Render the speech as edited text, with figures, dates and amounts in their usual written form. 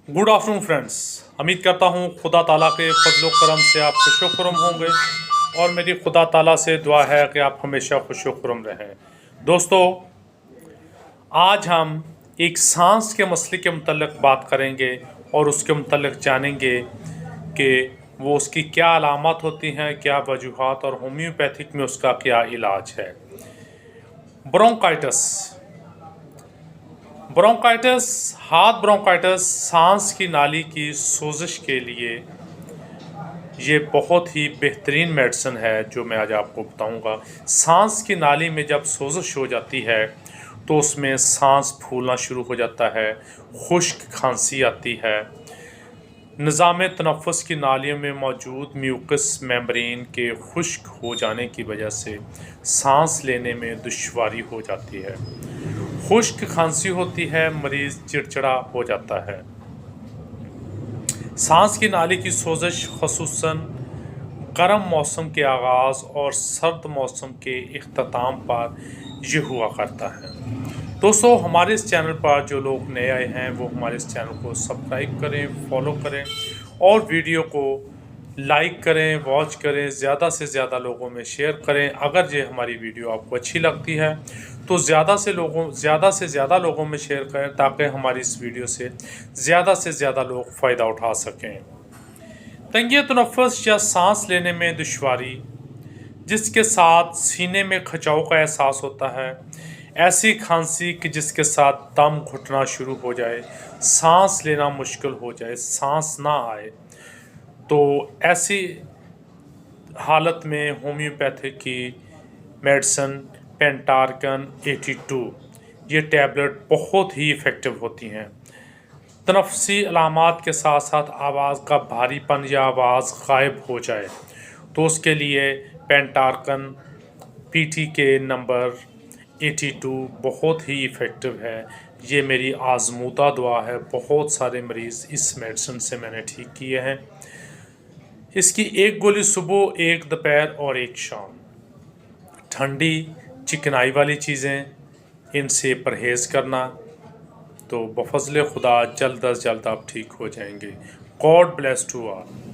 Good afternoon friends. उम्मीद करता हूँ खुदा ताला के फजल करम से आप खुश खुरम होंगे और मेरी खुदा ताला से दुआ है कि आप हमेशा खुश खुरम रहें। दोस्तों, आज हम एक सांस के मसले के मतलब बात करेंगे और उसके मतलब जानेंगे कि वो उसकी क्या अलामत होती हैं, क्या वजूहात और होम्योपैथिक में उसका क्या इलाज है। ब्रोंकाइटिस हाथ ब्रोंकाइटिस सांस की नाली की सोजिश के लिए ये बहुत ही बेहतरीन मेडिसिन है जो मैं आज आपको बताऊंगा। सांस की नाली में जब सोजिश हो जाती है तो उसमें सांस फूलना शुरू हो जाता है, खुश्क खांसी आती है, निज़ाम तनफ़ुस की नालियों में मौजूद म्यूकस मेम्ब्रेन के खुश्क हो जाने की वजह से सांस लेने में दुश्वारी हो जाती है, खुश्क खांसी होती है, मरीज़ चिड़चिड़ा हो जाता है। सांस की नाली की सोजिश ख़ुसूसन गर्म मौसम के आगाज़ और सर्द मौसम के इख्तिताम पर ये हुआ करता है। दोस्तों, हमारे इस चैनल पर जो लोग नए आए हैं वो हमारे इस चैनल को सब्सक्राइब करें, फॉलो करें और वीडियो को लाइक करें, वॉच करें, ज़्यादा से ज़्यादा लोगों में शेयर करें। अगर ये हमारी वीडियो आपको अच्छी लगती है तो ज़्यादा से ज़्यादा लोगों में शेयर करें ताकि हमारी इस वीडियो से ज़्यादा लोग फ़ायदा उठा सकें। तंगी तनफ़ुस या सांस लेने में दुश्वारी जिसके साथ सीने में खिंचाव का एहसास होता है, ऐसी खांसी कि जिसके साथ दम घुटना शुरू हो जाए, सांस लेना मुश्किल हो जाए, सांस ना आए, तो ऐसी हालत में होम्योपैथिक की मेडिसिन पेंटार्कन 82 ये टैबलेट बहुत ही इफ़ेक्टिव होती हैं। तनफ़ुसी अलामात के साथ साथ आवाज़ का भारीपन या आवाज़ गायब हो जाए तो उसके लिए पेंटार्कन PTK नंबर 82 बहुत ही इफ़ेक्टिव है। ये मेरी आज़मूदा दुआ है, बहुत सारे मरीज़ इस मेडिसिन से मैंने ठीक किए हैं। इसकी एक गोली सुबह, एक दोपहर और एक शाम। ठंडी चिकनाई वाली चीज़ें इनसे परहेज़ करना, तो बफज़ल खुदा जल्द अज़ जल्द आप ठीक हो जाएंगे। God bless to all.